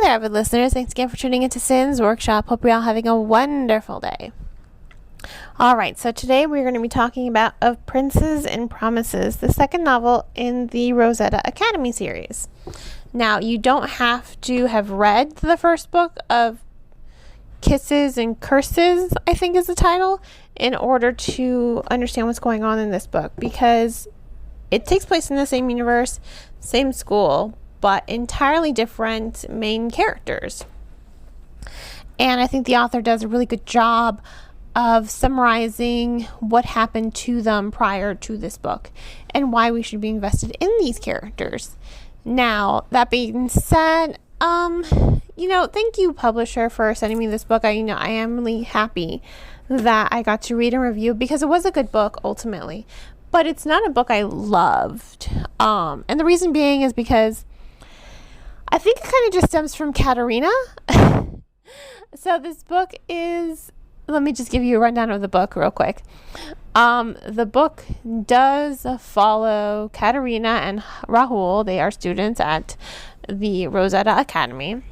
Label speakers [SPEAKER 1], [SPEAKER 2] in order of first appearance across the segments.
[SPEAKER 1] there, avid listeners. Thanks again for tuning into Sin's Workshop. Hope you're all having a wonderful day. Alright, so today we're going to be talking about Of Princes and Promises, the second novel in the Rosetta Academy series. Now, you don't have to have read the first book of Kisses and Curses, I think is the title, in order to understand what's going on in this book, because it takes place in the same universe, same school, but entirely different main characters. And I think the author does a really good job of summarizing what happened to them prior to this book and why we should be invested in these characters. Now, that being said, thank you, publisher, for sending me this book. I am really happy that I got to read and review, because it was a good book ultimately, but it's not a book I loved. And the reason being is because I think it kind of just stems from Katerina. So this book is, let me just give you a rundown of the book real quick. The book does follow Katerina and Rahul. They are students at the Rosetta Academy.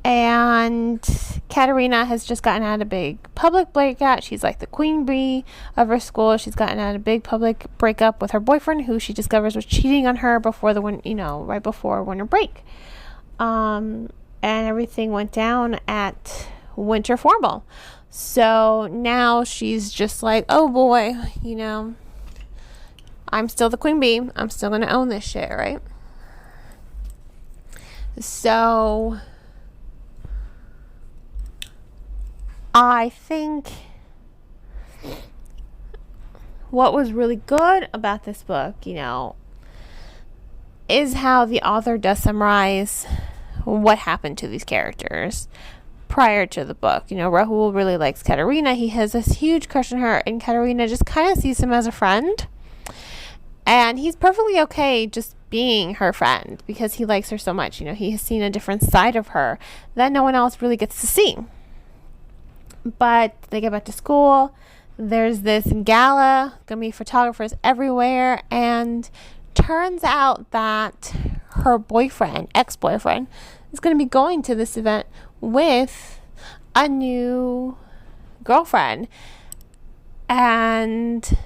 [SPEAKER 1] And Katerina has just gotten out a big public breakup. She's like the queen bee of her school. She's gotten out a big public breakup with her boyfriend, who she discovers was cheating on her before right before winter break. And everything went down at winter formal. So now she's just like, oh boy, I'm still the queen bee. I'm still going to own this shit, right? So I think what was really good about this book, is how the author does summarize what happened to these characters prior to the book. Rahul really likes Katerina. He has this huge crush on her, and Katerina just kind of sees him as a friend. And he's perfectly okay just being her friend because he likes her so much. He has seen a different side of her that no one else really gets to see. But they get back to school. There's this gala, gonna be photographers everywhere, and turns out that her ex-boyfriend, is gonna be going to this event with a new girlfriend. And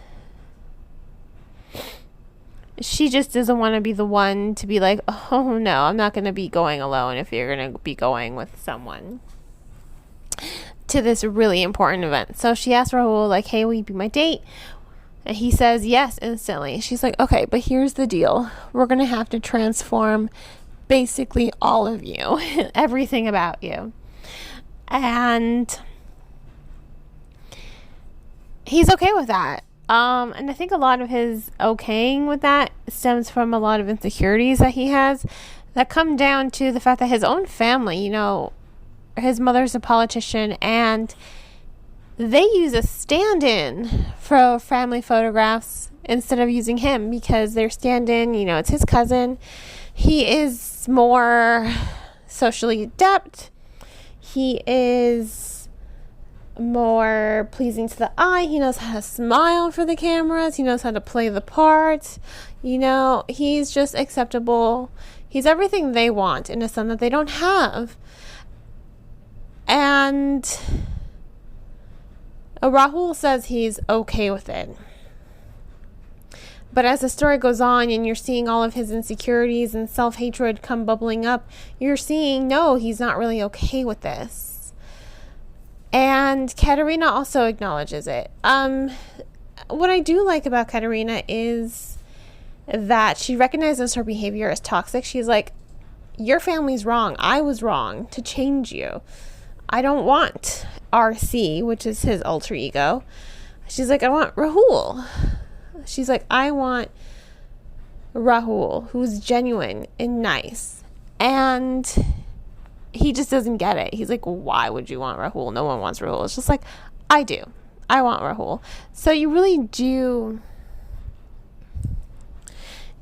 [SPEAKER 1] she just doesn't want to be the one to be like, oh no, I'm not gonna be going alone if you're gonna be going with someone to this really important event. So she asks Rahul, like, hey, will you be my date? And he says yes instantly. She's like, okay, but here's the deal. We're going to have to transform basically all of you, everything about you. And he's okay with that. And I think a lot of his okaying with that stems from a lot of insecurities that he has that come down to the fact that his own family, his mother's a politician, and they use a stand-in for family photographs instead of using him, because their stand-in, it's his cousin. He is more socially adept. He is more pleasing to the eye. He knows how to smile for the cameras. He knows how to play the part. He's just acceptable. He's everything they want in a son that they don't have. And Rahul says he's okay with it. But as the story goes on and you're seeing all of his insecurities and self-hatred come bubbling up, you're seeing, no, he's not really okay with this. And Katerina also acknowledges it. What I do like about Katerina is that she recognizes her behavior as toxic. She's like, your family's wrong. I was wrong to change you. I don't want RC, which is his alter ego. She's like, I want Rahul. She's like, I want Rahul, who's genuine and nice. And he just doesn't get it. He's like, why would you want Rahul? No one wants Rahul. It's just like, I do. I want Rahul. So you really do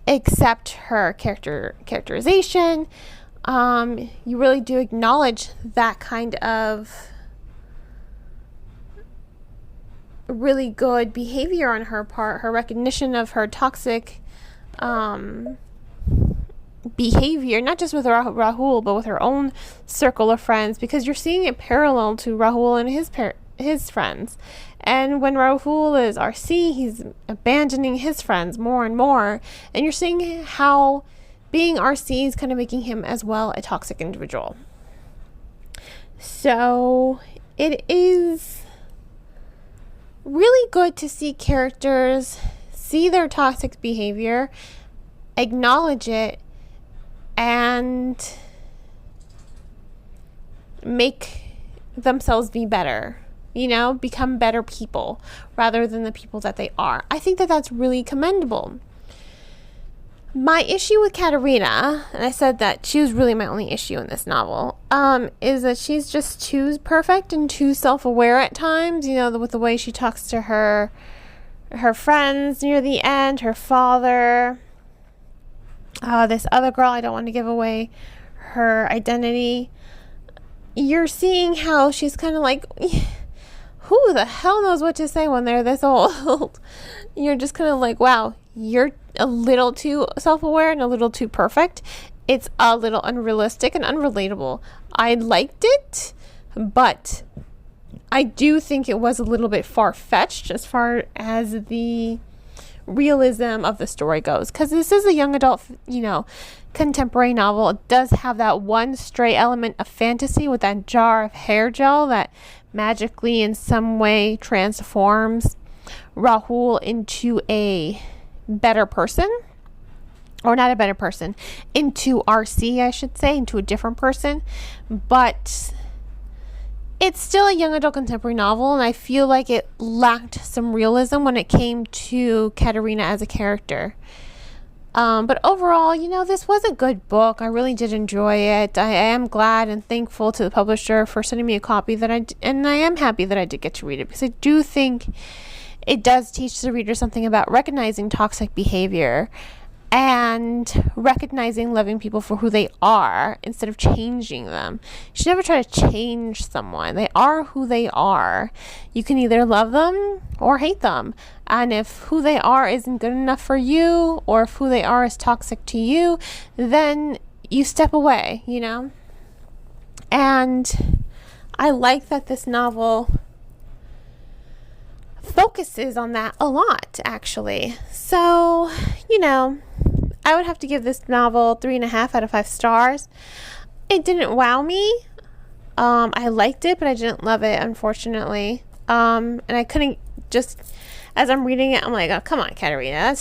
[SPEAKER 1] accept her characterization. You really do acknowledge that kind of really good behavior on her part, her recognition of her toxic behavior, not just with Rahul, but with her own circle of friends, because you're seeing it parallel to Rahul and his friends. And when Rahul is RC, he's abandoning his friends more and more. And you're seeing how being RC is kind of making him as well a toxic individual. So it is really good to see characters see their toxic behavior, acknowledge it, and make themselves be better, become better people rather than the people that they are. I think that that's really commendable. My issue with Katerina, and I said that she was really my only issue in this novel, is that she's just too perfect and too self-aware at times, with the way she talks to her friends near the end, her father, this other girl, I don't want to give away her identity. You're seeing how she's kind of like, who the hell knows what to say when they're this old? You're just kind of like, wow, you're a little too self-aware and a little too perfect. It's a little unrealistic and unrelatable. I liked it, but I do think it was a little bit far-fetched as far as the realism of the story goes, because this is a young adult, contemporary novel. It does have that one stray element of fantasy with that jar of hair gel that magically in some way transforms Rahul into a better person, or not a better person, into RC, I should say, into a different person. But it's still a young adult contemporary novel, and I feel like it lacked some realism when it came to Katerina as a character. But overall, this was a good book. I really did enjoy it. I am glad and thankful to the publisher for sending me a copy and I am happy that I did get to read it, because I do think it does teach the reader something about recognizing toxic behavior and recognizing loving people for who they are instead of changing them. You should never try to change someone. They are who they are. You can either love them or hate them. And if who they are isn't good enough for you, or if who they are is toxic to you, then you step away, And I like that this novel focuses on that a lot, actually. So, I would have to give this novel 3.5 out of 5 stars. It didn't wow me. I liked it, but I didn't love it, unfortunately. And I couldn't just, as I'm reading it, I'm like, oh, come on, Katerina.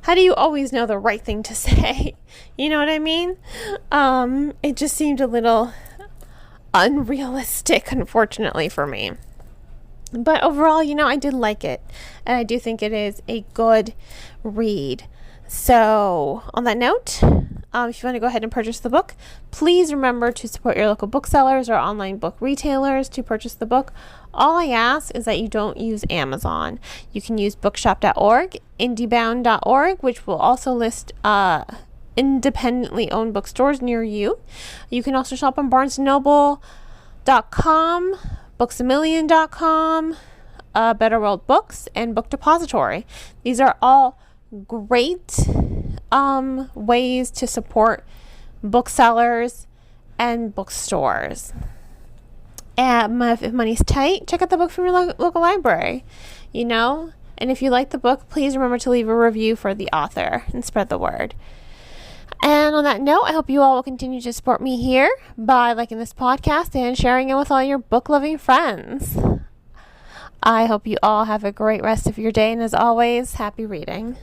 [SPEAKER 1] How do you always know the right thing to say? You know what I mean? It just seemed a little unrealistic, unfortunately, for me. But overall, I did like it. And I do think it is a good read. So, on that note, if you want to go ahead and purchase the book, please remember to support your local booksellers or online book retailers to purchase the book. All I ask is that you don't use Amazon. You can use bookshop.org, indiebound.org, which will also list independently owned bookstores near you. You can also shop on barnesandnoble.com, booksamillion.com, Better World Books, and Book Depository. These are all great ways to support booksellers and bookstores. And if money's tight, check out the book from your local library, And if you like the book, please remember to leave a review for the author and spread the word. And on that note, I hope you all will continue to support me here by liking this podcast and sharing it with all your book-loving friends. I hope you all have a great rest of your day, and as always, happy reading.